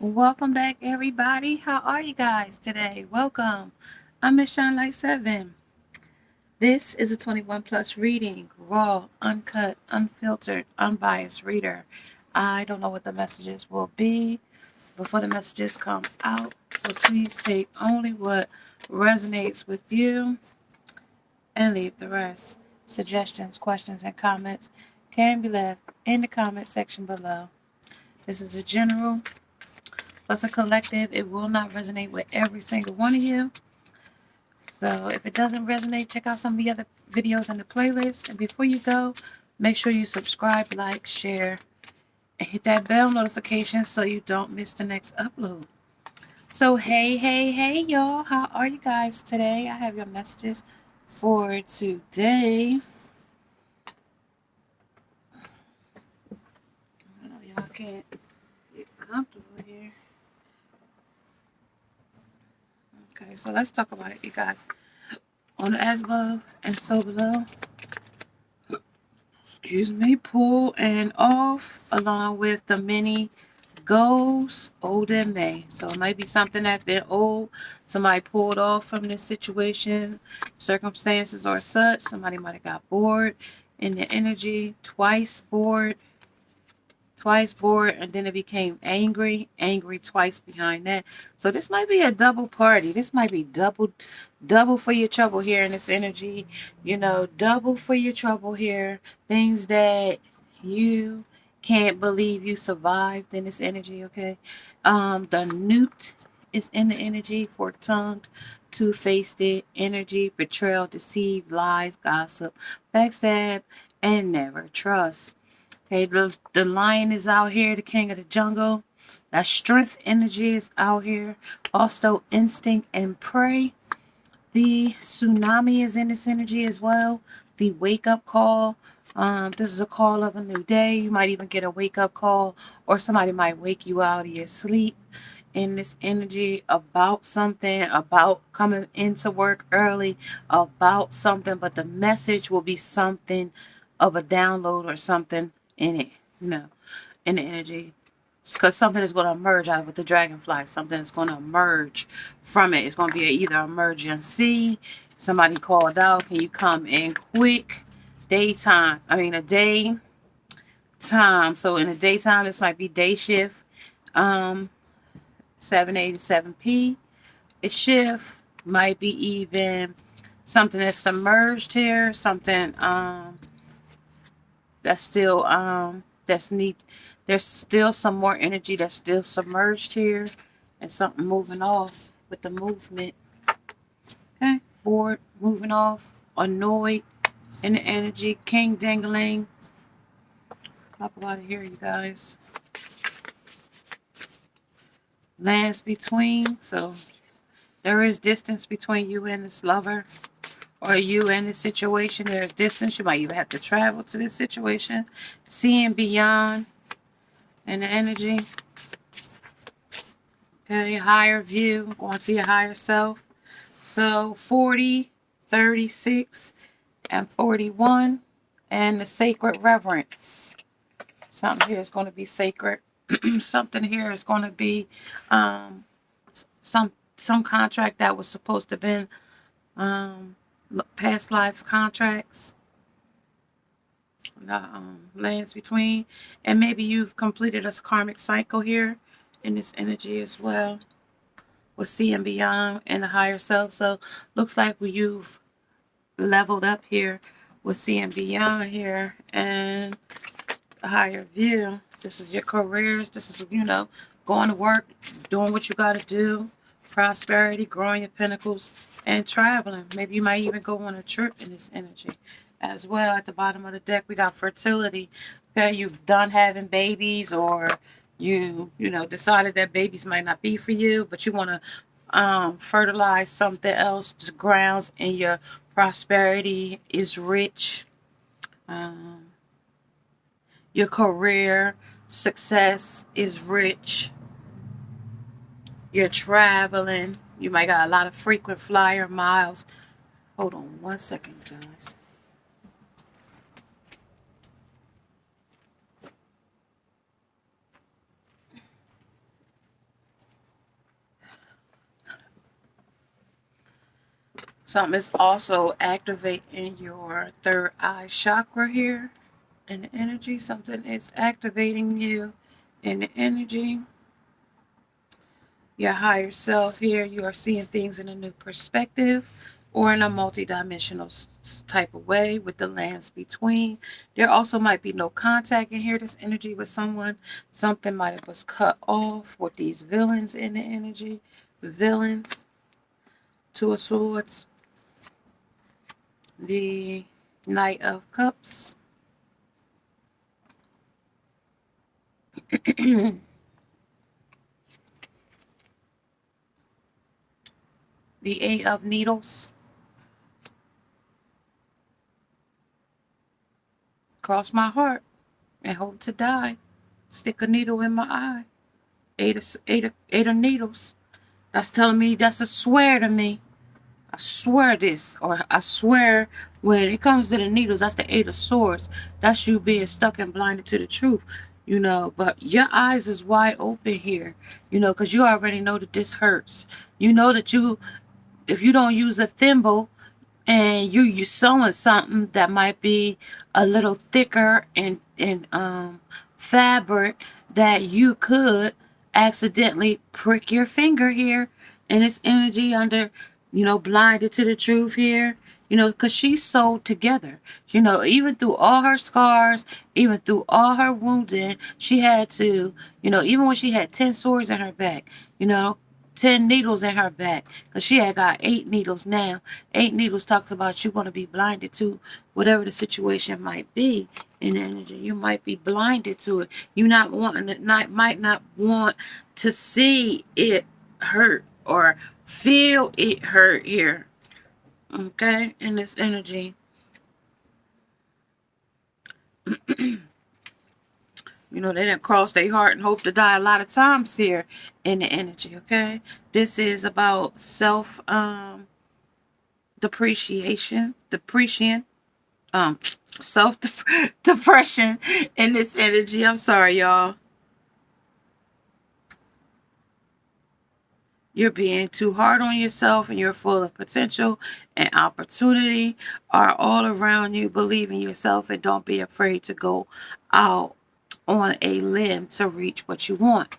Welcome back, everybody. How are you guys today? Welcome. I'm Miss Shine Light 7. This is a 21 plus reading, raw, uncut, unfiltered, unbiased reader. I don't know what the messages will be before the messages come out, so please take only what resonates with you and leave the rest. Suggestions, questions, and comments can be left in the comment section below. This is a general plus a collective. It will not resonate with every single one of you. So if it doesn't resonate, check out some of the other videos in the playlist. And before you go, make sure you subscribe, like, share, and hit that bell notification so you don't miss the next upload. So hey, y'all. How are you guys today? I have your messages for today. I know y'all can't get comfortable here. Okay, so let's talk about it, you guys. On the as above and so below. Excuse me, pull and off along with the many goes old and may. So it might be something that's been old. Somebody pulled off from this situation, circumstances or such. Somebody might have got bored in the energy, twice bored, and then it became angry twice behind that. So this might be a double party. This might be double for your trouble here in this energy. You know, double for your trouble here. Things that you can't believe you survived in this energy, okay? The newt is in the energy, fork-tongued, two-faced energy, betrayal, deceive, lies, gossip, backstab, and never trust. Okay, the lion is out here, the king of the jungle. That strength energy is out here. Also, instinct and prey. The tsunami is in this energy as well. The wake-up call. This is a call of a new day. You might even get a wake-up call, or somebody might wake you out of your sleep in this energy about something, about coming into work early, about something, but the message will be something of a download or something in it, in the energy. Because something is going to emerge out of it with the dragonfly. Something is going to emerge from it. It's going to be either emergency. Somebody called out. Can you come in quick? Daytime. I mean, a day time. So in the daytime, this might be day shift. 7 a to 7 p. Its shift might be even something that's submerged here. Something that's still there's still some more energy that's still submerged here, and something moving off with the movement. Okay, bored, moving off, annoyed in the energy, king dangling. Talk about it here, you guys. Lands between, so there is distance between you and this lover, or you and this situation. There's distance. You might even have to travel to this situation. Seeing beyond in the energy. Okay, higher view, going to your higher self. So 40, 36, and 41. And the sacred reverence. Something here is going to be sacred. Something here is going to be some contract that was supposed to have been past lives contracts. Lands between, and maybe you've completed a karmic cycle here in this energy as well, with seeing beyond and the higher self. So looks like you've leveled up here with seeing beyond here and a higher view. This is your careers. This is, going to work, doing what you got to do, prosperity, growing your pinnacles, and traveling. Maybe you might even go on a trip in this energy as well. At the bottom of the deck, we got fertility. Okay, you've done having babies, or you decided that babies might not be for you, but you want to fertilize something else. The grounds and your prosperity is rich. Your career success is rich. You're traveling. You might got a lot of frequent flyer miles. Hold on one second, guys. Something is also activating your third eye chakra here in the energy. Something is activating you in the energy. Your higher self here, you are seeing things in a new perspective or in a multi-dimensional type of way with the lands between. There also might be no contact in here, this energy with someone. Something might have was cut off with these villains in the energy. Villains, Two of Swords, the Knight of Cups. The Eight of Needles. Cross my heart and hope to die. Stick a needle in my eye. Eight of needles. That's telling me, that's a swear to me. I swear this, or I swear when it comes to the needles, that's the Eight of Swords. That's you being stuck and blinded to the truth, you know. But your eyes is wide open here, you know, because you already know that this hurts. You know that if you don't use a thimble and you sewing something that might be a little thicker and fabric, that you could accidentally prick your finger here, and it's energy under, you know, blinded to the truth here, you know, because she's sewed together, you know, even through all her scars, even through all her wounding, she had to, you know, even when she had 10 swords in her back, you know, 10 needles in her back, because she had got 8 needles now. 8 needles talks about you're going to be blinded to whatever the situation might be in energy. You might be blinded to it. You might not want to see it hurt or feel it hurt here. Okay, in this energy. You know, they didn't cross their heart and hope to die a lot of times here in the energy, okay? This is about self-depreciation in this energy. I'm sorry, y'all. You're being too hard on yourself, and you're full of potential and opportunity are all around you. Believe in yourself and don't be afraid to go out on a limb to reach what you want.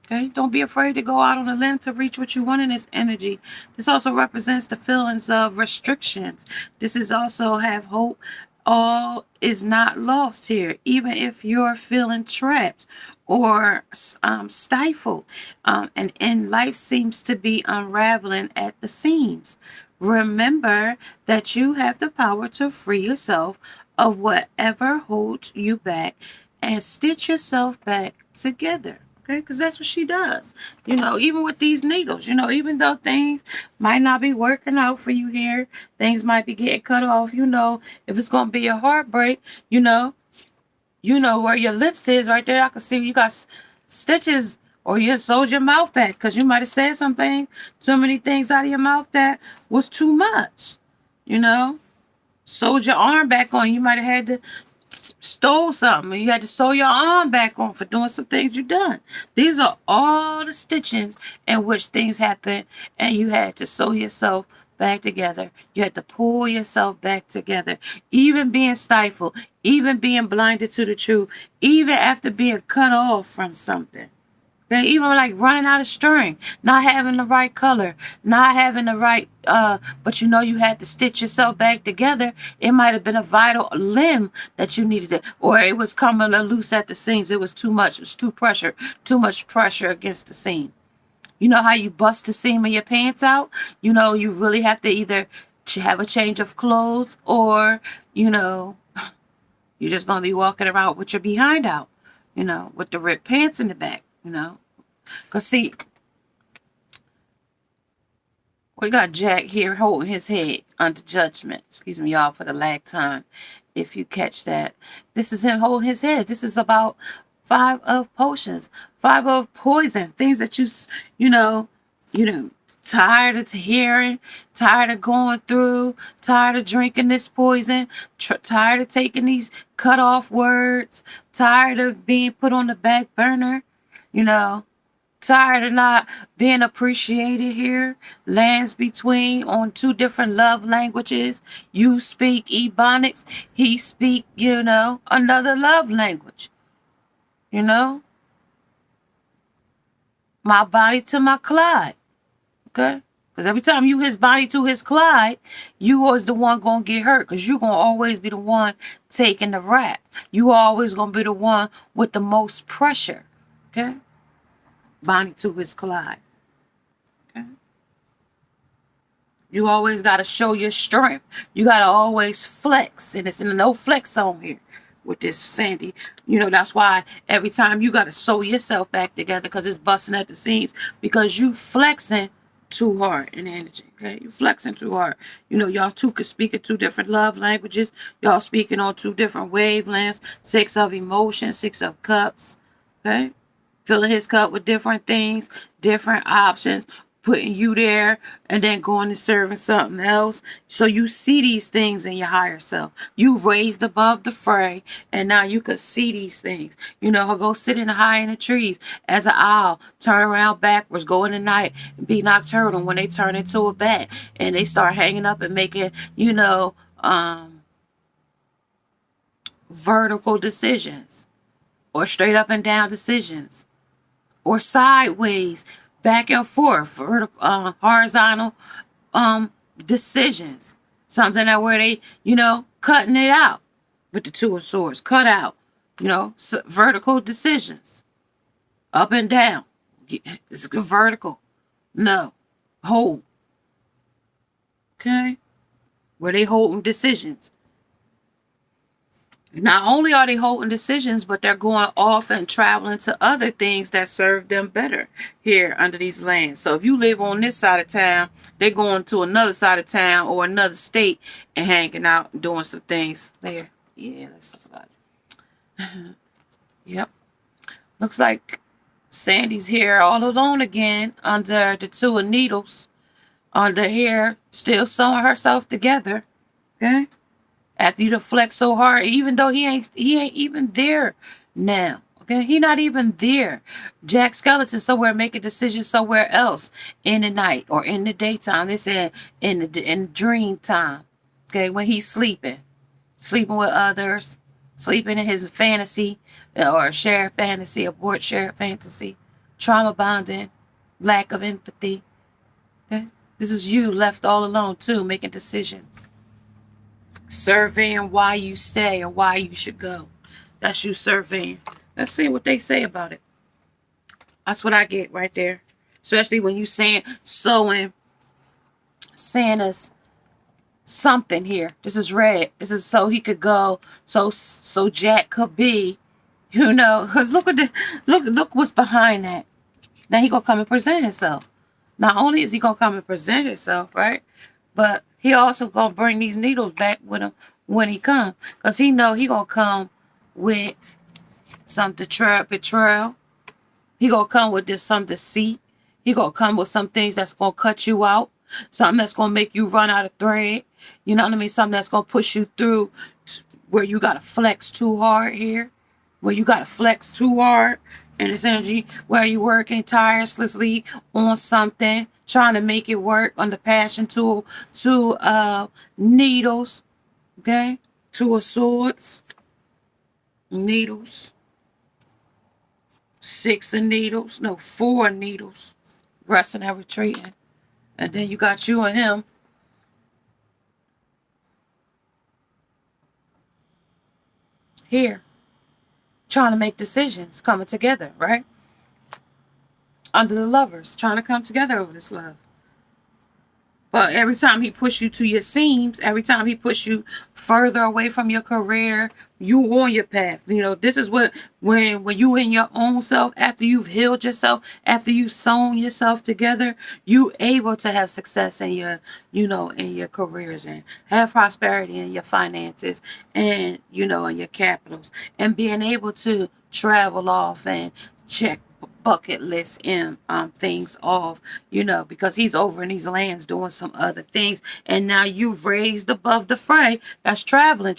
Okay, don't be afraid to go out on a limb to reach what you want in this energy. This also represents the feelings of restrictions. This is also have hope. All is not lost here, even if you're feeling trapped or stifled, and life seems to be unraveling at the seams. Remember that you have the power to free yourself of whatever holds you back and stitch yourself back together. Okay, because that's what she does. You know, even with these needles, you know, even though things might not be working out for you here, things might be getting cut off, you know, if it's going to be a heartbreak, you know where your lips is right there. I can see you got stitches, or you sewed your mouth back because you might have said something, too many things out of your mouth that was too much, you know. Sewed your arm back on. You might have had to stole something. You had to sew your arm back on for doing some things you done. These are all the stitchings in which things happen, and you had to sew yourself back together. You had to pull yourself back together. Even being stifled, even being blinded to the truth, even after being cut off from something. Okay, even like running out of string, not having the right color, not having the right, but you know you had to stitch yourself back together. It might have been a vital limb that you needed to, or it was coming loose at the seams. It was too much. It was too much pressure against the seam. You know how you bust the seam of your pants out? You know, you really have to either have a change of clothes, or, you know, you're just going to be walking around with your behind out, you know, with the ripped pants in the back, you know. Because, see, we got Jack here holding his head under judgment. Excuse me, y'all, for the lag time, if you catch that. This is him holding his head. This is about 5 of potions, 5 of poison, things that you know, tired of hearing, tired of going through, tired of drinking this poison, tired of taking these cut off words, tired of being put on the back burner, you know. Tired of not being appreciated here. Lands between on 2 different love languages. You speak Ebonics. He speak, another love language. My body to my Clyde. Okay? Because every time you his body to his Clyde, you was the one going to get hurt. Because you going to always be the one taking the rap. You always going to be the one with the most pressure. Okay? Bonnie to his Clyde. Okay? You always got to show your strength. You got to always flex. And it's no flex on here with this Sandy. That's why every time you got to sew yourself back together because it's busting at the seams. Because you flexing too hard in energy. Okay? You flexing too hard. Y'all two could speak in 2 different love languages. Y'all speaking on 2 different wavelengths. 6 of emotions, 6 of cups. Okay? Filling his cup with different things, different options, putting you there, and then going and serving something else. So you see these things in your higher self. You raised above the fray, and now you can see these things. Go sit high in the trees as an owl, turn around backwards, go in the night, and be nocturnal when they turn into a bat, and they start hanging up and making, vertical decisions, or straight up and down decisions, or sideways, back and forth, vertical, horizontal decisions. Something that where they, cutting it out with the 2 of swords. Cut out, vertical decisions. Up and down. It's vertical. No. Hold. Okay? Where they holding decisions. Not only are they holding decisions, but they're going off and traveling to other things that serve them better here under these lands. So if you live on this side of town, they're going to another side of town or another state and hanging out and doing some things there. Yeah, let's talk about it. Yep. Looks like Sandy's here all alone again under the 2 of needles. Under here, still sewing herself together. Okay? After you to flex so hard, even though he ain't even there now. Okay, he not even there. Jack Skeleton somewhere making decisions somewhere else in the night or in the daytime. They said in the dream time. Okay, when he's sleeping with others, sleeping in his fantasy or shared fantasy, abort shared fantasy, trauma bonding, lack of empathy. Okay, this is you left all alone too, making decisions. Surveying why you stay or why you should go. That's you surveying. Let's see what they say about it. That's what I get right there. Especially when you saying sewing Santa's something here. This is red. This is so he could go. So Jack could be, because look what's behind that. Now he gonna come and present himself. Not only is he gonna come and present himself, right? But he also gonna bring these needles back with him when he come. Because he know he gonna come with some betrayal. He gonna come with some deceit. He gonna come with some things that's gonna cut you out. Something that's gonna make you run out of thread. You know what I mean? Something that's gonna push you through where you gotta flex too hard here. Where you gotta flex too hard. And this energy where you working tirelessly on something, trying to make it work on the passion tool, 2 needles, okay? 2 of swords, needles, 6 of needles, no, 4 needles, resting and retreating. And then you got you and him. Here. Trying to make decisions, coming together, right? Under the lovers, trying to come together over this love. But every time he push you to your seams, every time he push you further away from your career, you on your path. This is what when you in your own self, after you've healed yourself, after you've sewn yourself together, you able to have success in your, in your careers and have prosperity in your finances and, in your capitals and being able to travel off and check bucket list and things off, you know, because he's over in these lands doing some other things. And now you've raised above the fray. That's traveling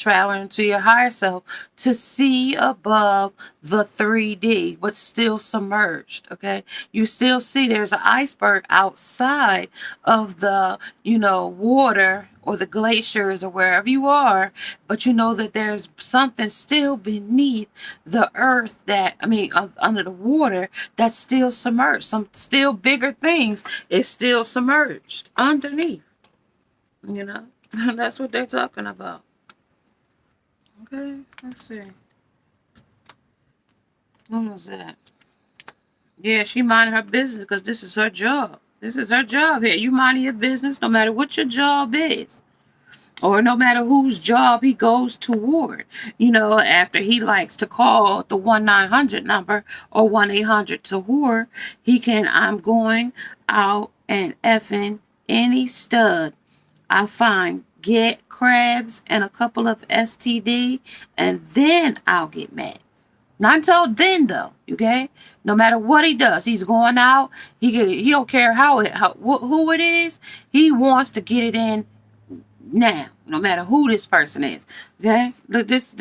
to your higher self to see above the 3D, but still submerged. Okay. You still see there's an iceberg outside of the, you know, water or the glaciers or wherever you are, but you know that there's something still beneath the earth that, I mean, under the water that's still submerged. Some still bigger things is still submerged underneath, you know. That's what they're talking about. Okay, let's see. What was that? Yeah, she minding her business because this is her job. This is her job here. You minding your business no matter what your job is. Or no matter whose job he goes toward. You know, after he likes to call the 1-900 number or 1-800 to whore, he can, I'm going out and effing any stud I find, get crabs and a couple of STD, and then I'll get mad. Not until then, though. Okay, no matter what he does, he's going out. He don't care who it is. He wants to get it in now, no matter who this person is. Okay, this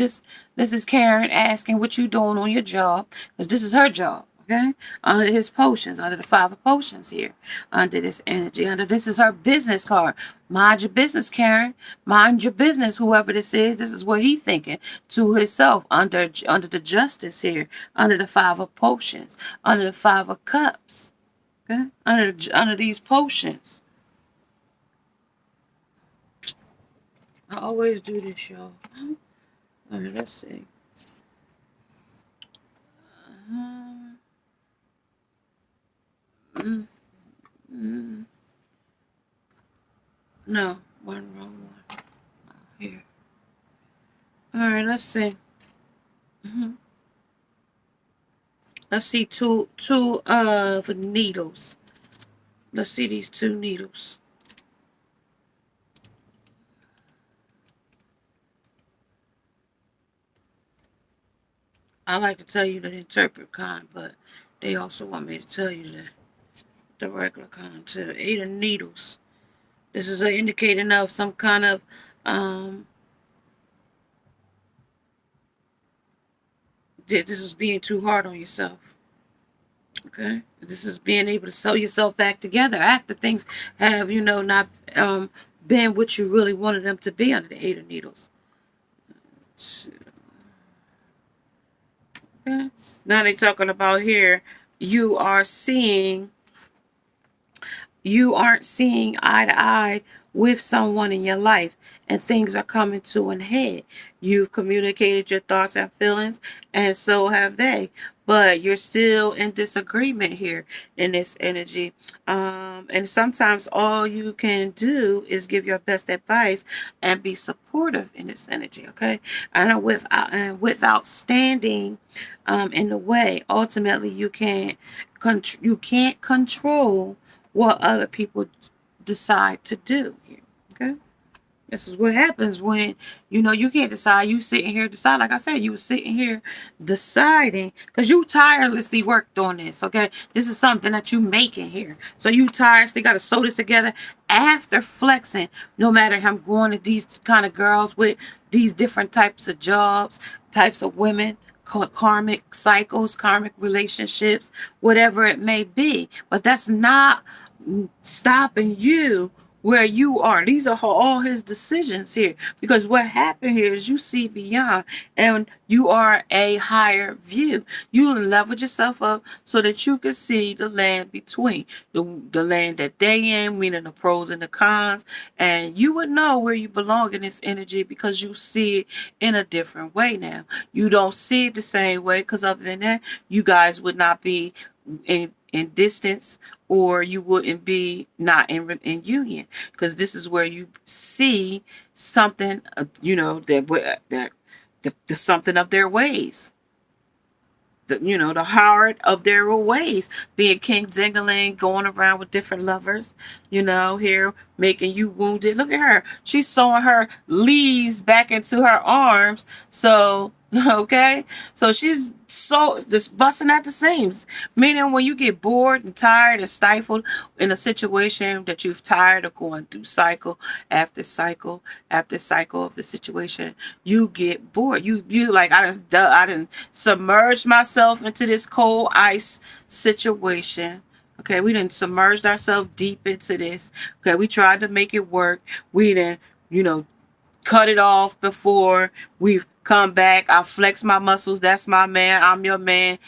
is Karen asking what you doing on your job, because this is her job. Okay, under his potions, under the 5 of potions here, under this energy, under this is her business card. Mind your business, Karen. Mind your business, whoever this is. This is what he thinking to himself under the justice here, under the 5 of potions, under the 5 of cups. Okay, under these potions. I always do this, y'all. All right, let's see. No, one wrong one. Here. All right, let's see. Let's see two needles. Let's see these 2 needles. I like to tell you the interpret kind, but they also want me to tell you the regular kind too. 8 of needles. This is an indicating of some kind of this is being too hard on yourself. Okay, this is being able to sew yourself back together after things have, you know, not been what you really wanted them to be under the 8 of needles. Okay. Now they're talking about here, you aren't seeing eye to eye with someone in your life, and things are coming to an head. You've communicated your thoughts and feelings, and so have they. But you're still in disagreement here in this energy. And sometimes all you can do is give your best advice and be supportive in this energy, okay? And without standing in the way. Ultimately, you can't control what other people decide to do here. Okay, this is what happens when, you know, you can't decide. You sitting here decide. Like I said, you were sitting here deciding because you tirelessly worked on this. Okay, this is something that you making here. So you tirelessly got to sew this together after flexing. No matter how I'm going to these kind of girls with these different types of jobs, types of women, karmic cycles, karmic relationships, whatever it may be. But that's not stopping you where you are. These are all his decisions here, because what happened here is you see beyond and you are a higher view. You leveled yourself up so that you can see the land between the land that they in, meaning the pros and the cons, and you would know where you belong in this energy because you see it in a different way now. You don't see it the same way, because other than that, you guys would not be in distance, or you wouldn't be not in union, because this is where you see something, you know, that the something of their ways, the heart of their ways, being King Dingaling, going around with different lovers, here making you wounded. Look at her, she's sewing her leaves back into her arms so Okay, so she's so just busting at the seams, meaning when you get bored and tired and stifled in a situation that you've tired of going through cycle after cycle after cycle of the situation, you get bored. You like, I didn't submerge myself into this cold ice situation. Okay, we didn't submerged ourselves deep into this. Okay, we tried to make it work. We didn't, you know, cut it off before we've come back. I flex my muscles. That's my man. I'm your man.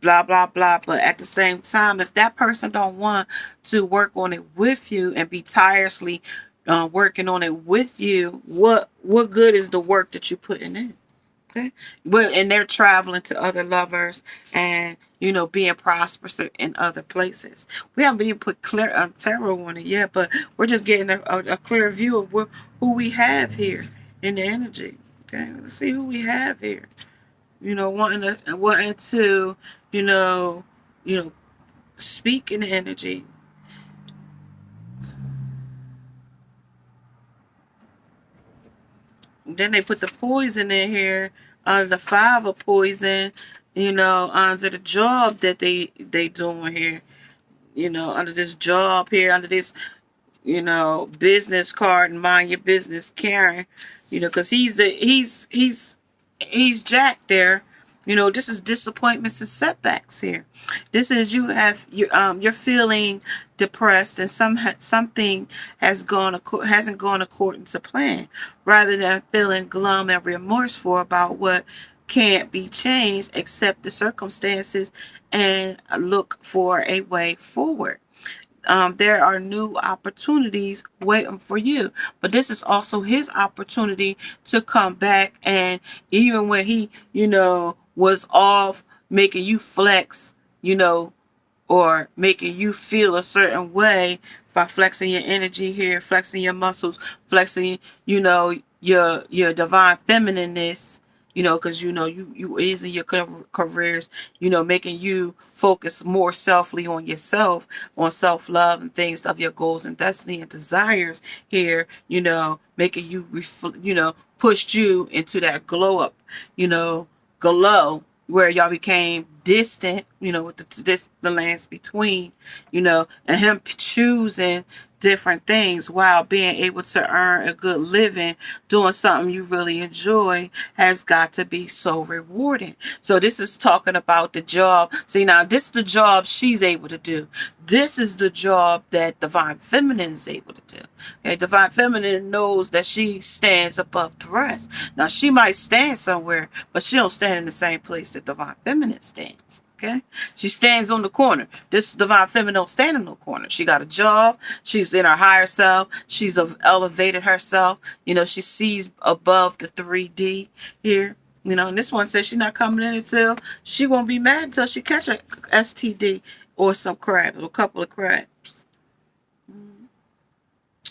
Blah, blah, blah. But at the same time, if that person don't want to work on it with you and be tirelessly working on it with you, what good is the work that you putting in? Okay. Well, and they're traveling to other lovers and, being prosperous in other places. We haven't even put clear tarot on it yet, but we're just getting a clear view of who we have here in the energy. Okay. Let's see who we have here. Wanting to, you know, you know, speak in the energy. Then they put the poison in here, the 5 of poison, under the job that they doing here, under this job here, under this, business card, and mind your business, Karen, because he's Jack there. This is disappointments and setbacks here. This is you're feeling depressed and something hasn't gone according to plan. Rather than feeling glum and remorseful about what can't be changed, accept the circumstances and look for a way forward. There are new opportunities waiting for you. But this is also his opportunity to come back. And even when he, was off making you flex, or making you feel a certain way by flexing your energy here, flexing your muscles, flexing, your divine feminineness, because you easing your careers, making you focus more selfly on yourself, on self-love and things of your goals and destiny and desires here, making you pushed you into that glow up, glow where y'all became distant, with the lands between, and him choosing different things while being able to earn a good living, doing something you really enjoy has got to be so rewarding. So this is talking about the job. See, now this is the job she's able to do. This is the job that Divine Feminine is able to do. Okay, Divine Feminine knows that she stands above the rest. Now she might stand somewhere, but she don't stand in the same place that Divine Feminine stands. Okay, she stands on the corner. This Divine Feminine don't stand in no corner. She got a job. She's in her higher self. She's elevated herself. She sees above the 3D here. And this one says she's not coming in until she won't be mad until she catch a STD or some crab, or a couple of crabs.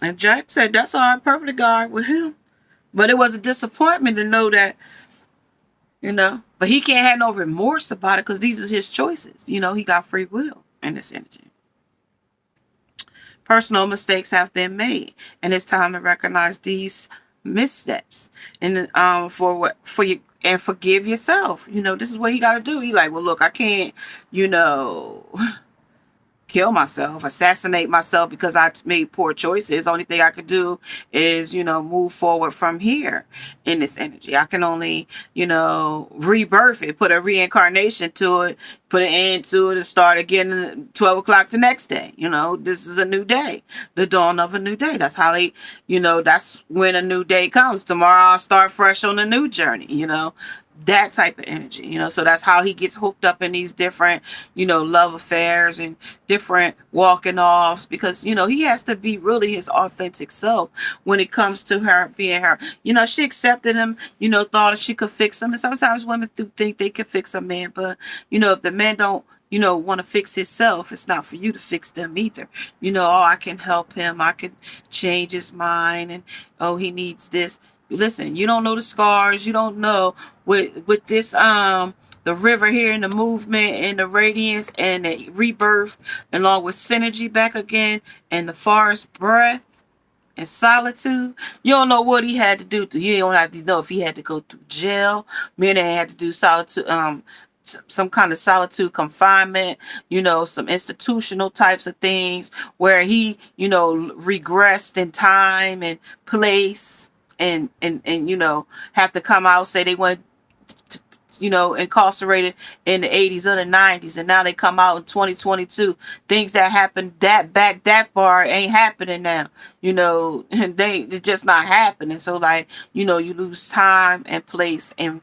And Jack said that's all right, perfectly God with him. But it was a disappointment to know that, but he can't have no remorse about it because these are his choices. He got free will in this energy. Personal mistakes have been made, and it's time to recognize these missteps and for you, and forgive yourself. This is what he got to do. He like, well, look, I can't, kill myself, assassinate myself because I made poor choices. Only thing I could do is, move forward from here in this energy. I can only, rebirth it, put a reincarnation to it, put an end to it, and start again at 12 o'clock the next day. This is a new day, the dawn of a new day. That's how they, that's when a new day comes. Tomorrow I'll start fresh on a new journey, that type of energy, so that's how he gets hooked up in these different, love affairs and different walking offs, because, he has to be really his authentic self when it comes to her being her. She accepted him, thought that she could fix him. And sometimes women think they can fix a man, but, if the man don't, want to fix himself, it's not for you to fix them either. I can help him. I can change his mind. And, he needs this. Listen, you don't know the scars. You don't know with this the river here and the movement and the radiance and the rebirth, along with synergy back again and the forest breath. in solitude. You don't know what he had to do. You don't have to know if he had to go through jail. Meaning he had to do solitude, some kind of solitude confinement, some institutional types of things where he, regressed in time and place and have to come out, say they went incarcerated in the 80s or the 90s, and now they come out in 2022. Things that happened that far ain't happening now, and it's just not happening. So like, you lose time and place and,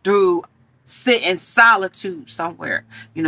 through sit in solitude somewhere.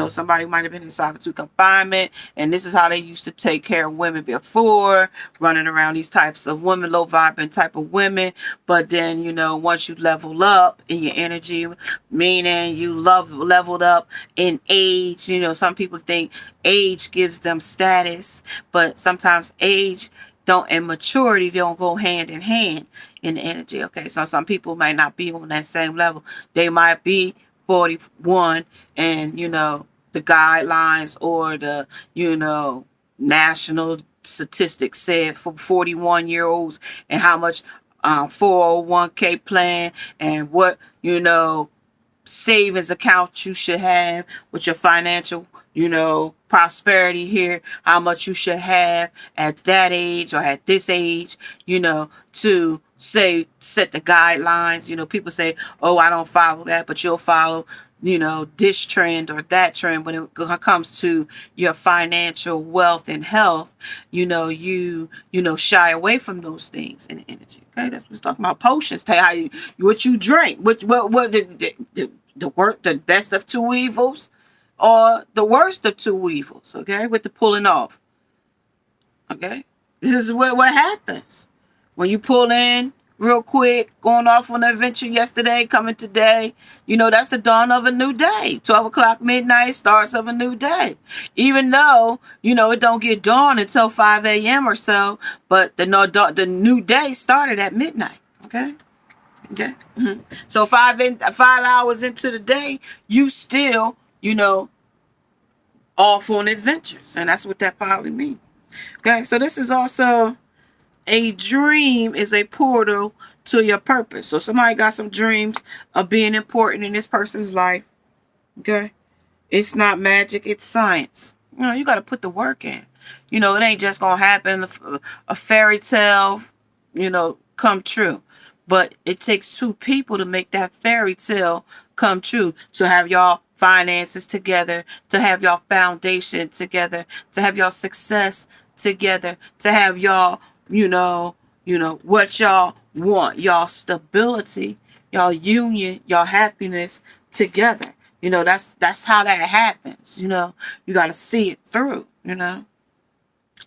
Somebody might have been in solitude confinement, and this is how they used to take care of women before, running around these types of women, low vibing type of women. But then, once you level up in your energy, meaning you leveled up in age, some people think age gives them status, but sometimes age and maturity don't go hand in hand in the energy. Okay, so some people might not be on that same level. They might be 41, and the guidelines or the national statistics said for 41-year-olds and how much 401k plan and what savings account you should have with your financial, prosperity here, how much you should have at that age or at this age, to set the guidelines. People say, oh, I don't follow that, but you'll follow, this trend or that trend. When it comes to your financial wealth and health, you shy away from those things in the energy. Okay, that's what's talking about. Potions, tell how what you drink, what the best of two evils or the worst of two evils. Okay, with the pulling off. Okay, this is what happens when you pull in real quick, going off on an adventure yesterday, coming today. That's the dawn of a new day. 12 o'clock midnight, starts of a new day. Even though, it don't get dawn until 5 a.m. or so, but the new day started at midnight. Okay? Mm-hmm. So 5 hours into the day, you still, off on adventures. And that's what that probably means. Okay? So this is also... a dream is a portal to your purpose. So somebody got some dreams of being important in this person's life. Okay? It's not magic, it's science. You got to put the work in. It ain't just going to happen, a fairy tale, come true. But it takes two people to make that fairy tale come true. To have y'all finances together, to have y'all foundation together, to have y'all success together, to have y'all what y'all want, y'all stability, y'all union, y'all happiness together. That's how that happens. You got to see it through.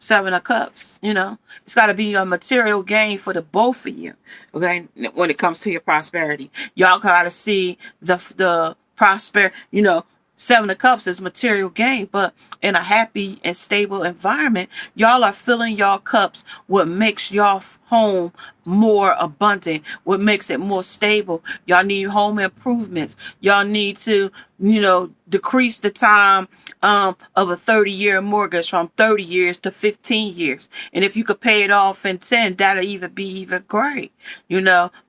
7 of Cups. It's got to be a material gain for the both of you. Okay, when it comes to your prosperity, y'all got to see the prosper. 7 of Cups is material gain, but in a happy and stable environment, y'all are filling y'all cups. What makes y'all home more abundant, what makes it more stable. Y'all need home improvements. Y'all need to, decrease the time of a 30-year mortgage from 30 years to 15 years. And if you could pay it off in 10, that'll even be even great.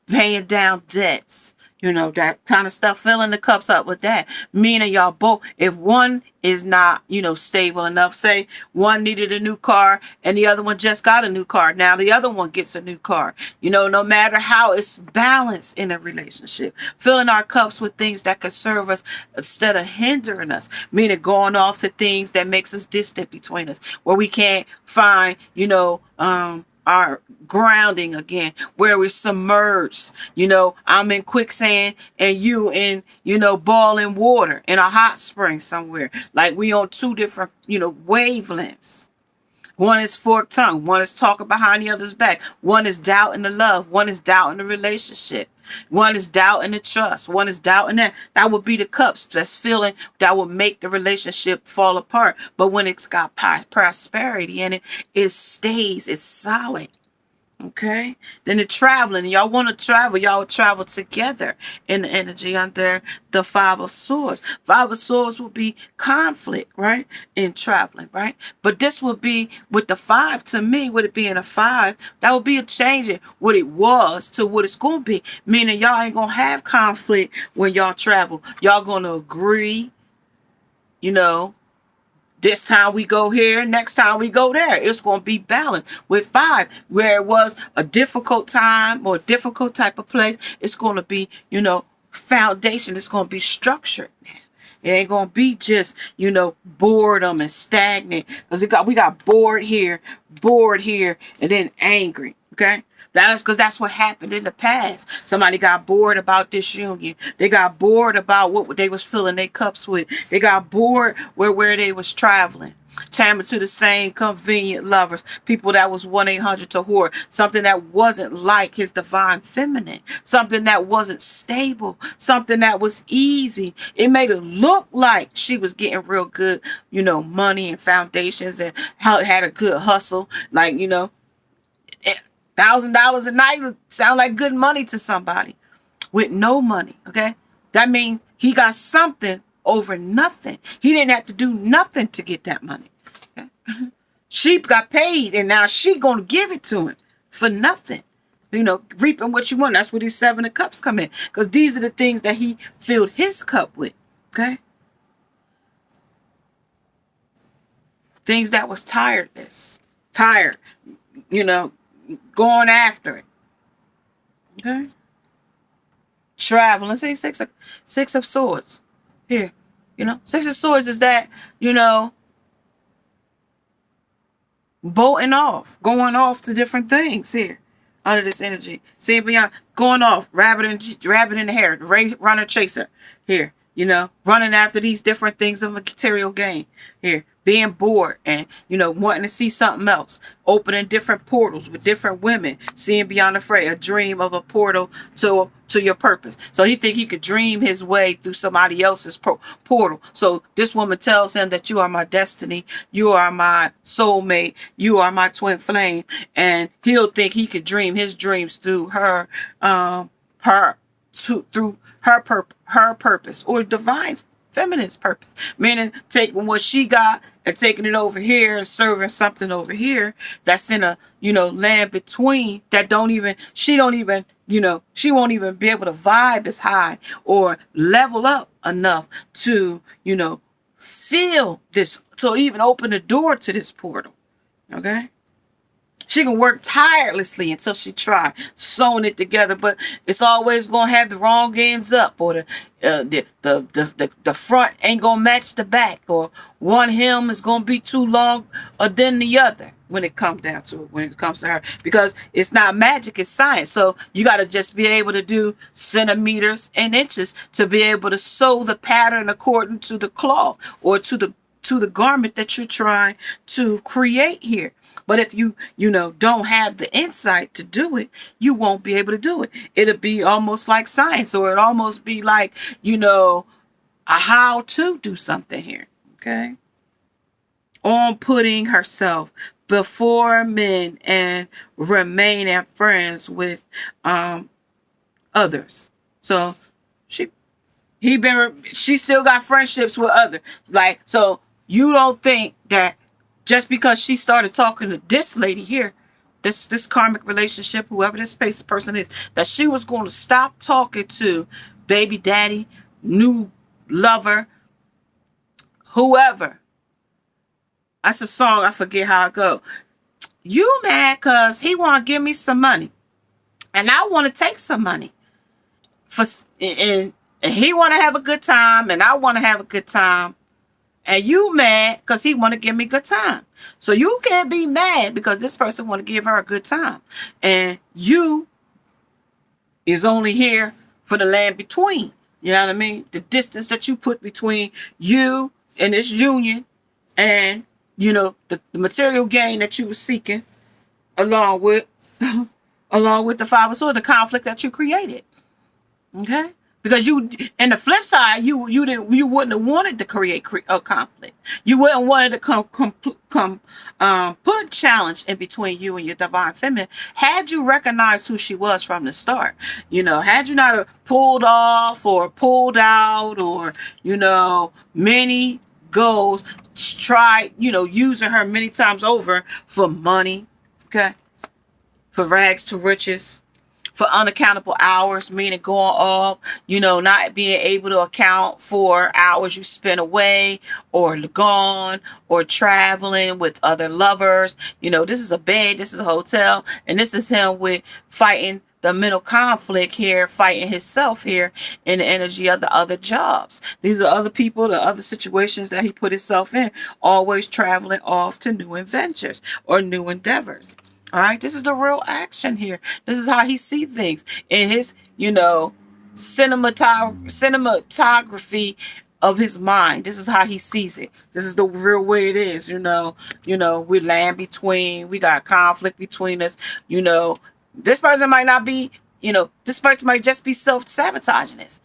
Paying down debts. That kind of stuff, filling the cups up with that. Meaning y'all both, if one is not, stable enough, say one needed a new car and the other one just got a new car. Now the other one gets a new car. No matter how it's balanced in a relationship, filling our cups with things that could serve us instead of hindering us. Meaning going off to things that makes us distant between us, where we can't find, our grounding again, where we're submerged. I'm in quicksand and you in, boiling water in a hot spring somewhere. Like we on two different, wavelengths. One is forked tongue. One is talking behind the other's back. One is doubt in the love. One is doubt in the relationship. One is doubt in the trust. One is doubt in that. That would be the cups that's feeling that will make the relationship fall apart. But when it's got prosperity in it, it stays. It's solid. Okay. Then the traveling. Y'all want to travel. Y'all would travel together in the energy under the Five of Swords. Five of Swords will be conflict, right? In traveling, right? But this would be with the five, to me, with it being a five, that would be a change in what it was to what it's going to be. Meaning y'all ain't going to have conflict when y'all travel. Y'all going to agree, you know, this time we go here, next time we go there. It's going to be balanced. With five, where it was a difficult time or a difficult type of place, it's going to be, you know, foundation. It's going to be structured. It ain't going to be just, you know, boredom and stagnant. Because we got bored here, and then angry. Okay? That's because that's what happened in the past. Somebody got bored about this union. They got bored about what they was filling their cups with. They got bored where they was traveling. Tamming to the same convenient lovers. People that was 1-800 to whore. Something that wasn't like his divine feminine. Something that wasn't stable. Something that was easy. It made it look like she was getting real good, you know, money and foundations and had a good hustle. Like, you know, $1,000 a night would sound like good money to somebody with no money. Okay. That means he got something over nothing. He didn't have to do nothing to get that money. Okay? She got paid and now she gonna give it to him for nothing. You know, reaping what you want. That's where these Seven of Cups come in. Because these are the things that he filled his cup with. Okay. Things that was tired, you know, going after it. Okay. Traveling. Let's say six of Swords. Here. You know, Six of Swords is that, you know, bolting off, going off to different things here under this energy. See beyond, going off, rabbit in the hair, runner chaser here. You know, running after these different things of material gain here. Being bored and, you know, wanting to see something else. Opening different portals with different women. Seeing beyond the fray. A dream of a portal to your purpose. So he think he could dream his way through somebody else's portal. So this woman tells him that you are my destiny. You are my soulmate. You are my twin flame. And he'll think he could dream his dreams through her, through her purpose or divine feminine's purpose, meaning taking what she got and taking it over here and serving something over here that's in a, you know, land between that she won't even be able to vibe as high or level up enough to, you know, feel this, to even open the door to this portal. Okay. She can work tirelessly until she try sewing it together, but it's always gonna have the wrong ends up, or the front ain't gonna match the back, or one hem is gonna be too long than the other when it comes down to it. When it comes to her, because it's not magic, it's science. So you got to just be able to do centimeters and inches to be able to sew the pattern according to the cloth or to the garment that you're trying to create here. But if you know, don't have the insight to do it, you won't be able to do it. It'll be almost like science, or it'll almost be like, you know, a how to do something here. Okay. On putting herself before men and remaining friends with others. So she still got friendships with others. Like, so you don't think that just because she started talking to this lady here, this karmic relationship, whoever this space person is, that she was going to stop talking to baby daddy, new lover, whoever. That's a song, I forget how it go. You mad because he want to give me some money, and I want to take some money, and he want to have a good time, and I want to have a good time. And you mad because he want to give me a good time. So you can't be mad because this person want to give her a good time. And you is only here for the land between. You know what I mean? The distance that you put between you and this union and, you know, the material gain that you were seeking along with the Five of Swords, the conflict that you created. Okay? Because you, and the flip side, you wouldn't have wanted to create a conflict. You wouldn't wanted to put a challenge in between you and your divine feminine. Had you recognized who she was from the start, had you not pulled off or pulled out, or many goals, tried using her many times over for money, okay, for rags to riches, for unaccountable hours, meaning going off, not being able to account for hours you spent away or gone or traveling with other lovers. This is a bed, this is a hotel, and this is him with fighting the mental conflict here, fighting himself here in the energy of the other jobs. These are other people, the other situations that he put himself in, always traveling off to new adventures or new endeavors. All right, this is the real action here. This is how he sees things in his, cinematography of his mind. This is how he sees it. This is the real way it is. We land between. We got conflict between us. This person might not be. This person might just be self-sabotaging us.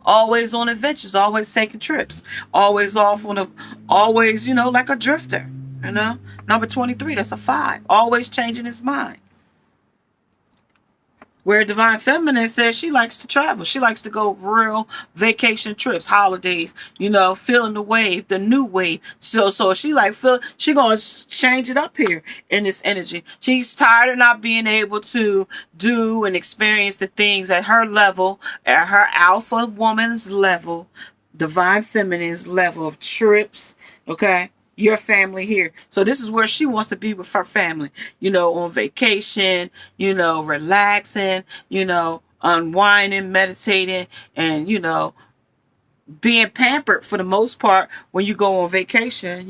Always on adventures, always taking trips, always off on always, like a drifter. Number 23, that's a 5. Always changing his mind. Where Divine Feminine says she likes to travel. She likes to go real vacation trips, holidays, feeling the wave, the new wave. So she she gonna change it up here in this energy. She's tired of not being able to do and experience the things at her level, at her alpha woman's level, Divine Feminine's level of trips, okay? Your family here. So this is where she wants to be with her family, on vacation, relaxing, unwinding, meditating, and, being pampered for the most part when you go on vacation.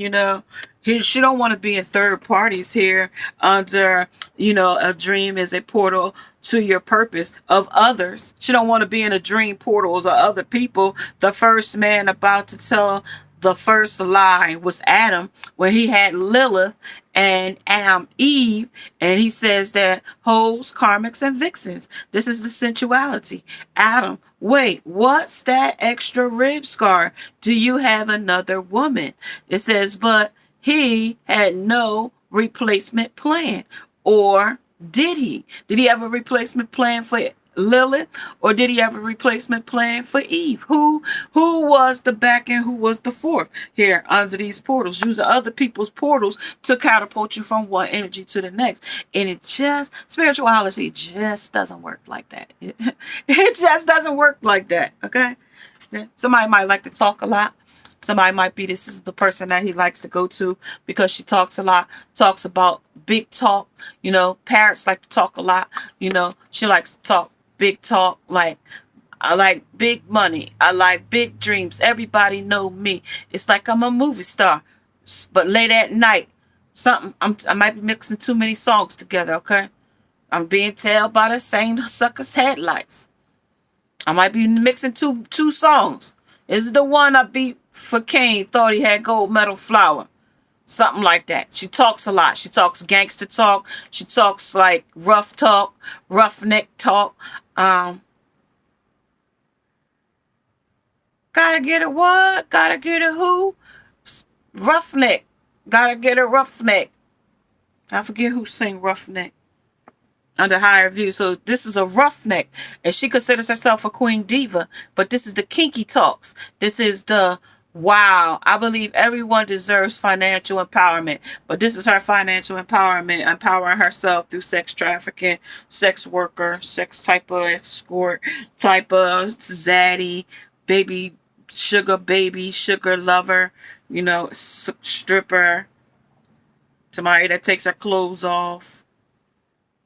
She don't want to be in third parties here under, a dream is a portal to your purpose of others. She don't want to be in a dream portals of other people. The first man about to tell the first lie was Adam, when he had Lilith and Eve, and he says that hoes, karmics, and vixens. This is the sensuality. Adam, wait, what's that extra rib scar? Do you have another woman? It says, but he had no replacement plan. Or did he? Did he have a replacement plan for Lilith, or did he have a replacement plan for Eve? Who was the back and who was the fourth here under these portals? Using other people's portals to catapult you from one energy to the next. And spirituality just doesn't work like that. It just doesn't work like that, okay? Somebody might like to talk a lot. Somebody might be, this is the person that he likes to go to because she talks a lot, talks about big talk. Parrots like to talk a lot. She likes to talk big talk, like, I like big money. I like big dreams. Everybody know me. It's like I'm a movie star. But late at night, I might be mixing too many songs together, okay? I'm being tailed by the same sucker's headlights. I might be mixing two songs. This is the one I beat for Kane, thought he had gold medal flower. Something like that. She talks a lot. She talks gangster talk. She talks like rough talk, roughneck talk. Gotta get a what? Gotta get a who? Roughneck. Gotta get a roughneck. I forget who sang roughneck under higher view. So this is a roughneck, and she considers herself a queen diva, but this is the kinky talks. This is the wow, I believe everyone deserves financial empowerment, but this is her financial empowerment, empowering herself through sex trafficking, sex worker, sex type of escort, type of zaddy, baby sugar lover, stripper, somebody that takes her clothes off,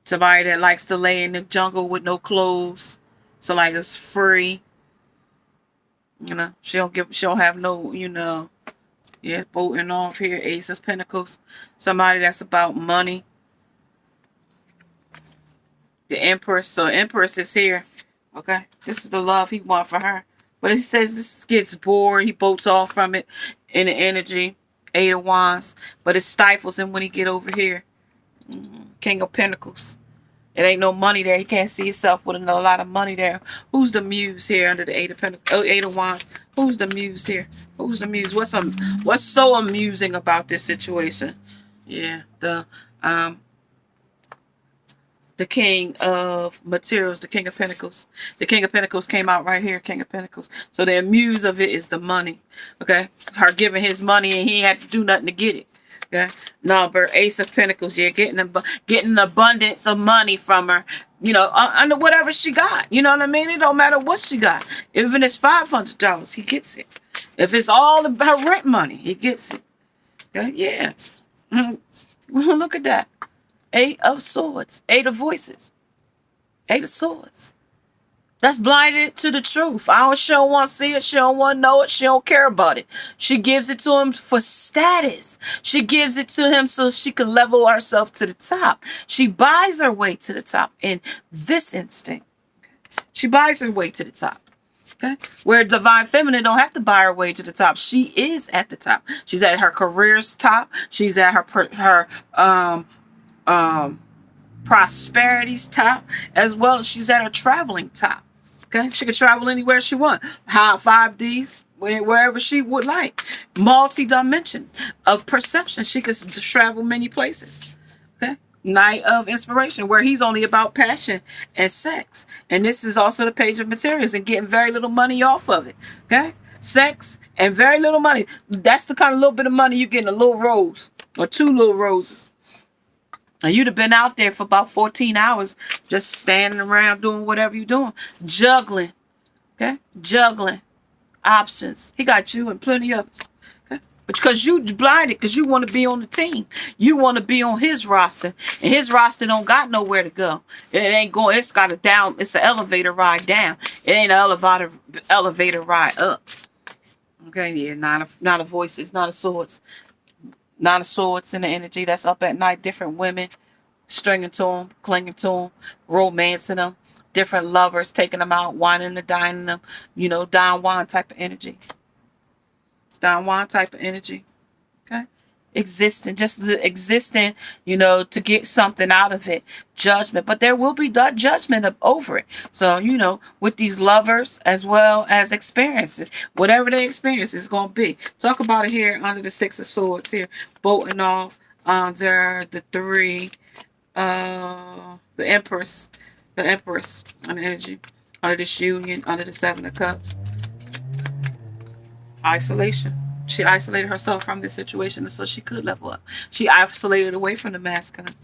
somebody that likes to lay in the jungle with no clothes, so like it's free. She don't have no, boating off here, Ace of Pentacles. Somebody that's about money. The Empress. So Empress is here. Okay. This is the love he wants for her. But it says this gets bored. He boats off from it in the energy. 8 of Wands. But it stifles him when he get over here. King of Pentacles. It ain't no money there. He can't see himself with a lot of money there. Who's the muse here under the Eight of Pentacles? Oh, Eight of Wands. Who's the muse here? Who's the muse? What's so amusing about this situation? Yeah, the King of Materials, the King of Pentacles. The King of Pentacles came out right here, King of Pentacles. So the muse of it is the money. Okay, her giving his money and he had to do nothing to get it. Okay, number Ace of Pentacles. Yeah, getting an abundance of money from her. You know, under whatever she got. You know what I mean? It don't matter what she got. Even if it's $500, he gets it. If it's all about rent money, he gets it. Okay, yeah. Look at that. Eight of Swords. Eight of Voices. Eight of Swords. That's blinded to the truth. She don't want to see it. She don't want to know it. She don't care about it. She gives it to him for status. She gives it to him so she can level herself to the top. She buys her way to the top in this instinct. She buys her way to the top. Okay, where Divine Feminine don't have to buy her way to the top. She is at the top. She's at her career's top. She's at her prosperity's top, as well as she's at her traveling top. Okay, she can travel anywhere she wants. 5Ds, wherever she would like. Multi-dimension of perception. She could travel many places. Okay, Knight of Inspiration, where he's only about passion and sex. And this is also the Page of Materials and getting very little money off of it. Okay, sex and very little money. That's the kind of little bit of money you get in a little rose or two little roses. And you'd have been out there for about 14 hours just standing around doing whatever you're doing. Juggling. Okay? Juggling. Options. He got you and plenty of others. Okay? But because you blinded, because you want to be on the team. You want to be on his roster. And his roster don't got nowhere to go. It ain't going, it's got it's an elevator ride down. It ain't an elevator ride up. Okay, yeah, not a Voices, not a Swords. Nine of Swords in the energy that's up at night. Different women stringing to them, clinging to them, romancing them. Different lovers taking them out, whining and dining them. You know, Don Juan type of energy. Don Juan type of energy. Okay? Just existing, you know, to get something out of it. Judgment. But there will be judgment over it. So, you know, with these lovers as well as experiences, whatever they experience is going to be. Talk about it here under the Six of Swords here. Bolting off under the three, the Empress on energy, under this union, under the Seven of Cups. Isolation. She isolated herself from this situation so she could level up. She isolated away from the masculine.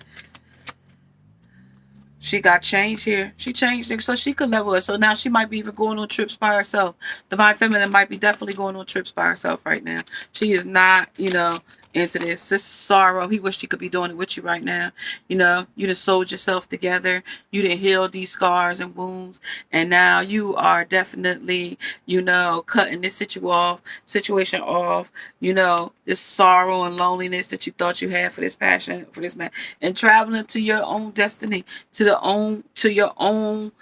She got changed here. She changed it so she could level up. So now she might be even going on trips by herself. Divine Feminine might be definitely going on trips by herself right now. She is not, you know, into this. This is sorrow. He wished he could be doing it with you right now. You know, you done sold yourself together. You done healed these scars and wounds. And now you are definitely, you know, cutting this situation off. You know, this sorrow and loneliness that you thought you had for this passion, for this man. And traveling to your own destiny, to your own,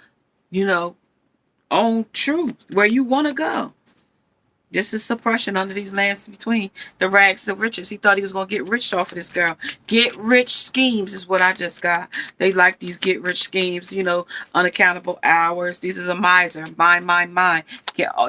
you know, own truth, where you want to go. Just a suppression under these lands between the rags of riches. He thought he was going to get rich off of this girl. Get rich schemes is what I just got. They like these get rich schemes, you know, unaccountable hours. This is a miser. Mine.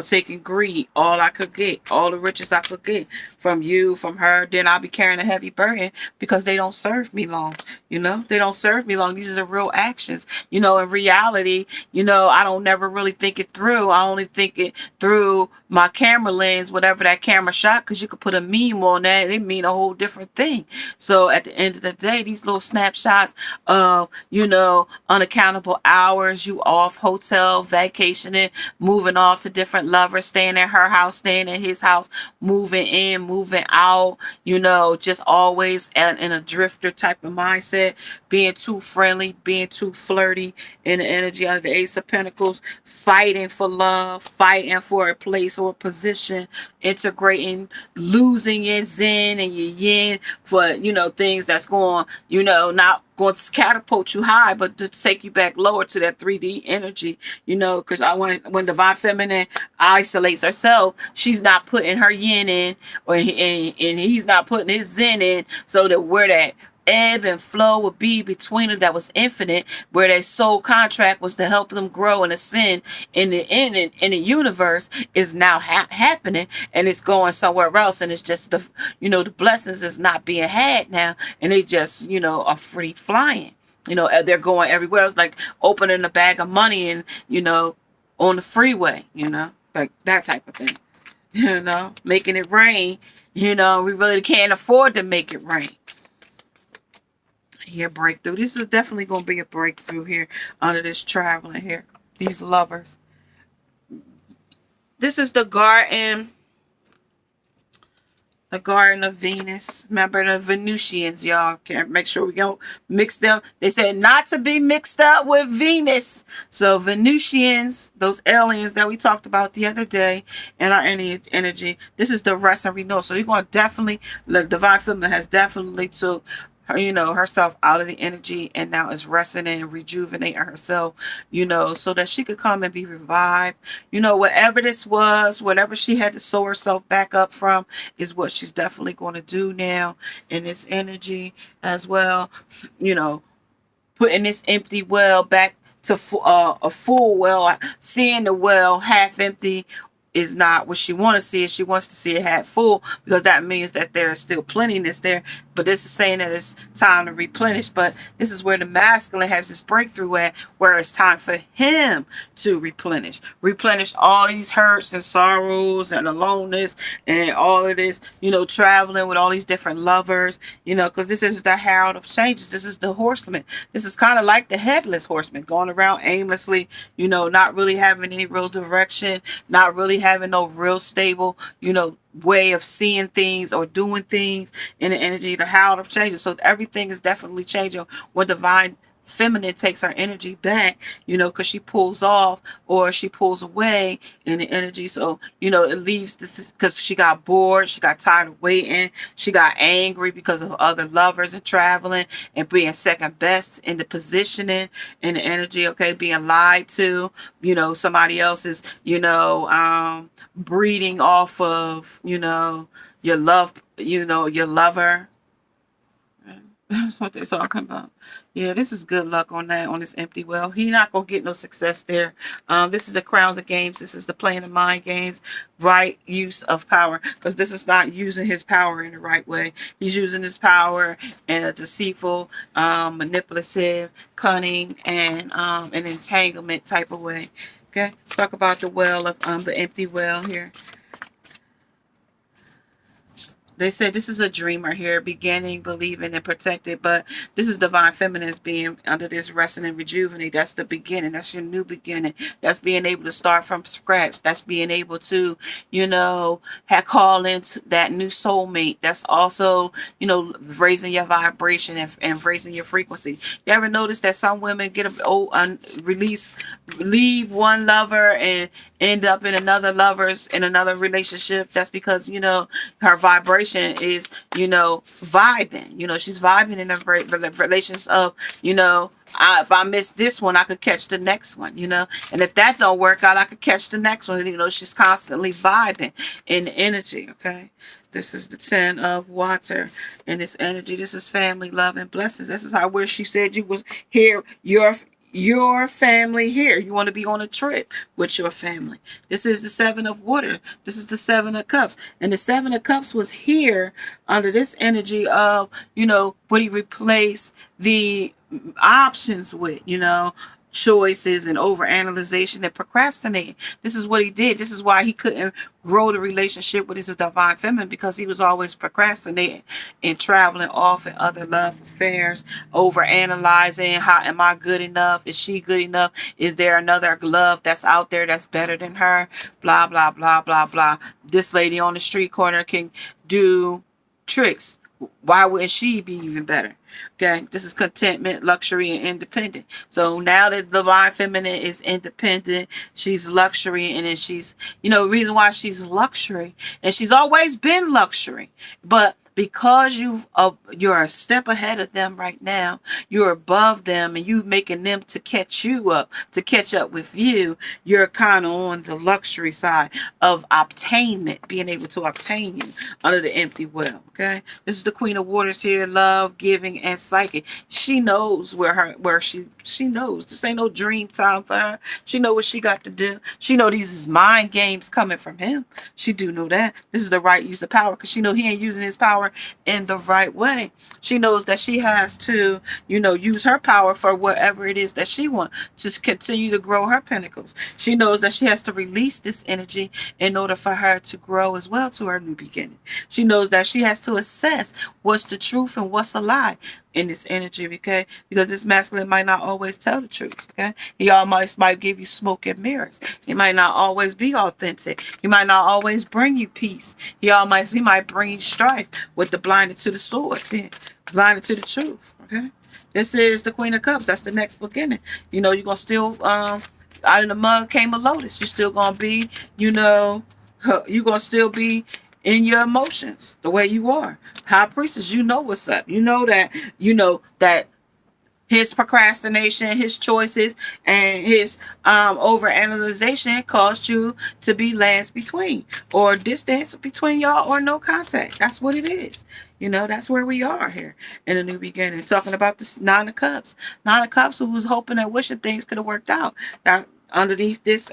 Taking greed. All I could get. All the riches I could get from you, from her. Then I'll be carrying a heavy burden because they don't serve me long. You know, they don't serve me long. These are real actions. You know, in reality, you know, I don't never really think it through. I only think it through my camera lens, whatever that camera shot, because you could put a meme on that. It mean a whole different thing. So at the end of the day, these little snapshots of, you know, unaccountable hours, you off, hotel, vacationing, moving off to different lovers, staying at her house, staying at his house, moving in, moving out, you know, just always in a drifter type of mindset, being too friendly, being too flirty in the energy under the Ace of Pentacles, fighting for love, fighting for a place or a position, integrating, losing your zen and your yin for, you know, things that's going, you know, not going to catapult you high, but to take you back lower to that 3D energy, you know, because when divine feminine isolates herself, she's not putting her yin in, and he's not putting his zen in, so that where that ebb and flow would be between them, that was infinite, where their soul contract was to help them grow and ascend in the universe, is now happening, and it's going somewhere else, and it's just the, you know, the blessings is not being had now, and they just, you know, are free flying. You know, they're going everywhere. It's like opening a bag of money and, you know, on the freeway, you know, like that type of thing. You know, making it rain. You know, we really can't afford to make it rain. Here, breakthrough. This is definitely going to be a breakthrough here under this traveling here. These lovers. This is the garden. The garden of Venus. Remember the Venusians, y'all. Can't make sure we don't mix them. They said not to be mixed up with Venus. So Venusians, those aliens that we talked about the other day in our energy. This is the rest and renewal. So you're going to definitely, the divine feminine has definitely took, you know, herself out of the energy, and now is resting and rejuvenating herself, you know, so that she could come and be revived. You know, whatever this was, whatever she had to sew herself back up from, is what she's definitely going to do now in this energy as well. You know, putting this empty well back to a full well. Seeing the well half empty is not what she wants to see. She wants to see it half full, because that means that there is still plentiness there. But this is saying that it's time to replenish. But this is where the masculine has this breakthrough at, where it's time for him to replenish all these hurts and sorrows and aloneness and all of this, you know, traveling with all these different lovers, you know, because this is the herald of changes. This is the horseman. This is kind of like the headless horseman, going around aimlessly, you know, not really having any real direction, not really having no real stable, you know, way of seeing things or doing things in the energy. The herald of changes. So everything is definitely changing when divine feminine takes her energy back, you know, because she pulls off or she pulls away in the energy. So, you know, it leaves this, because she got bored, she got tired of waiting, she got angry because of other lovers and traveling and being second best in the positioning in the energy, okay, being lied to, you know, somebody else is, you know, breeding off of, you know, your love, you know, your lover. That's what they're talking about. Yeah, this is good luck on that, on this empty well. He not going to get no success there. This is the crowns of games. This is the playing the mind games. Right use of power. Because this is not using his power in the right way. He's using his power in a deceitful, manipulative, cunning, and an entanglement type of way. Okay, talk about the well of the empty well here. They said this is a dreamer here, beginning, believing, and protected. But this is divine feminine being under this resting and rejuvenate. That's the beginning. That's your new beginning. That's being able to start from scratch. That's being able to, you know, call in that new soulmate. That's also, you know, raising your vibration and raising your frequency. You ever notice that some women get leave one lover and end up in another relationship? That's because, you know, her vibration is, you know, vibing. You know, she's vibing in the relations of, you know, if I miss this one, I could catch the next one, you know. And if that don't work out, I could catch the next one. You know, she's constantly vibing in the energy, okay? This is the 10 of water in this energy. This is family, love, and blessings. This is how where she said you was here, your family here. You want to be on a trip with your family. This is the 7 of water. This is the 7 of cups. And the 7 of cups was here under this energy of, you know, what he replaced the options with, you know, choices and overanalyzation and procrastinating. This is what he did. This is why he couldn't grow the relationship with his divine feminine, because he was always procrastinating and traveling off in other love affairs, overanalyzing. How am I good enough? Is she good enough? Is there another love that's out there that's better than her? Blah, blah, blah, blah, blah. This lady on the street corner can do tricks. Why wouldn't she be even better? Okay, this is contentment, luxury, and independent. So now that the divine feminine is independent, she's luxury, and then she's, you know, the reason why she's luxury, and she's always been luxury, but because you're a step ahead of them right now, you're above them, and you making them to catch you up, to catch up with you. You're kind of on the luxury side of obtainment, being able to obtain you under the empty well. Okay, this is the Queen of Waters here, love, giving, and psychic. She knows where she knows this ain't no dream time for her. She know what she got to do. She know these is mind games coming from him. She do know that this is the right use of power, because she know he ain't using his power in the right way. She knows that she has to, use her power for whatever it is that she wants to continue to grow her pentacles. She knows that she has to release this energy in order for her to grow as well to her new beginning. She knows that she has to assess what's the truth and what's a lie in this energy, okay? Because this masculine might not always tell the truth, okay? He almost might give you smoke and mirrors. He might not always be authentic. He might not always bring you peace. He might bring you strife with the blinded to the swords here, blinded to the truth, okay? This is the Queen of Cups. That's the next beginning. You're going to still, out of the mud came a lotus. You're still going to be, you're going to still be in your emotions the way you are. High Priestess, you know what's up. You know that his procrastination, his choices, and his overanalyzation caused you to be lands between, or distance between y'all, or no contact. That's what it is. That's where we are here in a new beginning. Talking about this Nine of Cups. Nine of Cups, who was hoping and wishing things could have worked out. That underneath this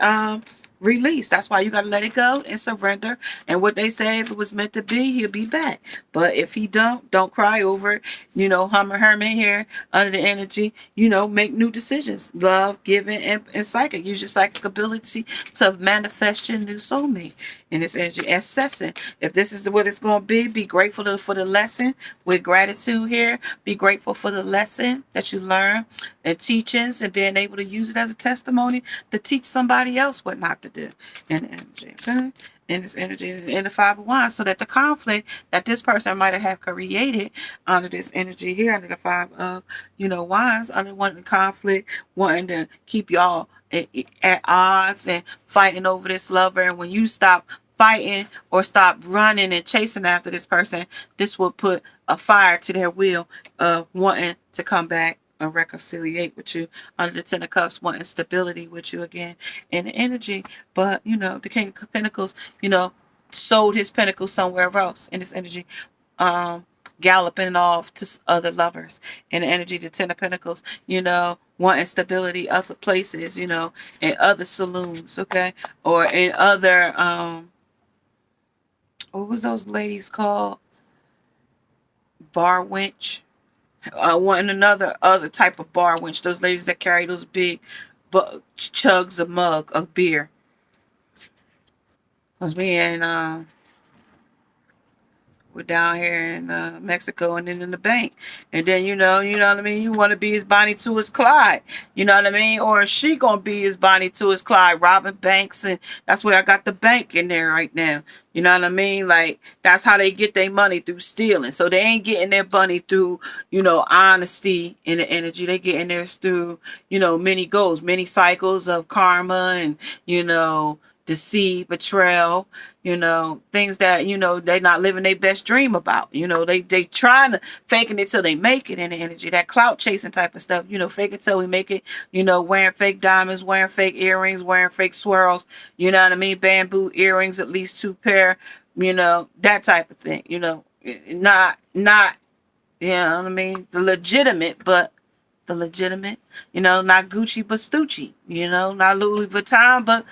release. That's why you got to let it go and surrender. And what they say, if it was meant to be, he'll be back. But if he don't cry over it. Hummer Herman here under the energy, make new decisions. Love, giving, and psychic. Use your psychic ability to manifest your new soulmate in this energy. Assessing. If this is what it's going to be grateful for the lesson with gratitude here. Be grateful for the lesson that you learn and teachings, and being able to use it as a testimony to teach somebody else what not to do in the energy, okay? In this energy, in the Five of Wands, so that the conflict that this person might have created under this energy here, under the Five of, Wands, under wanting conflict, wanting to keep y'all at odds and fighting over this lover. And when you stop fighting or stop running and chasing after this person, this will put a fire to their will of wanting to come back and reconciliate with you. Under the Ten of Cups, wanting stability with you again in the energy. But the King of Pentacles, sold his pentacles somewhere else in this energy, galloping off to other lovers in the energy. The Ten of Pentacles, wanting stability other places, in other saloons, okay, or in other what was those ladies called, bar wench, wanting another other type of bar wench, those ladies that carry those big chugs of mug of beer. Because me and we're down here in Mexico, and then in the bank. And then, you know what I mean? You want to be his Bonnie to his Clyde. You know what I mean? Or is she going to be his Bonnie to his Clyde, robbing banks? And that's where I got the bank in there right now. You know what I mean? Like, that's how they get their money, through stealing. So they ain't getting their money through, honesty in the energy. They getting theirs through, many goals, many cycles of karma and, deceit, betrayal, things that, they not living their best dream about. They trying to faking it till they make it in the energy. That clout chasing type of stuff, fake it till we make it, wearing fake diamonds, wearing fake earrings, wearing fake swirls, you know what I mean? Bamboo earrings, at least 2 pair, that type of thing, not, you know what I mean? The legitimate, not Gucci, but Stucci, not Louis Vuitton, but,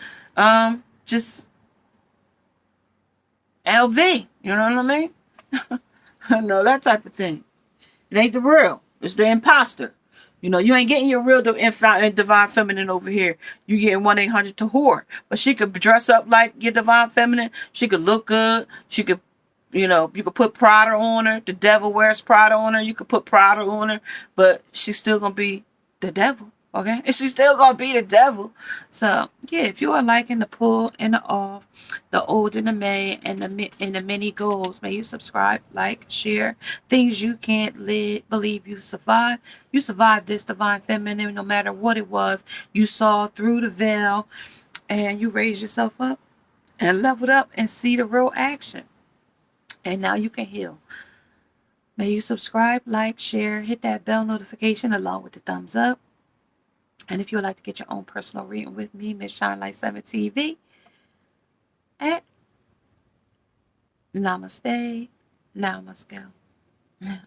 just LV, you know what I mean? That type of thing. It ain't the real. It's the imposter. You ain't getting your real divine feminine over here. You getting 1-800 to whore. But she could dress up like your divine feminine. She could look good. She could, you could put Prada on her. The devil wears Prada on her. You could put Prada on her. But she's still going to be the devil. Okay, and she's still gonna be the devil. So yeah, if you are liking the pull and the off, the old and the May, and the many goals, may you subscribe, like, share. Things you can't believe you survived. You survived this divine feminine, no matter what it was. You saw through the veil, and you raised yourself up and leveled up and see the real action. And now you can heal. May you subscribe, like, share, hit that bell notification along with the thumbs up. And if you would like to get your own personal reading with me, Miss Shine Light 7 TV, at Namaste, now must go.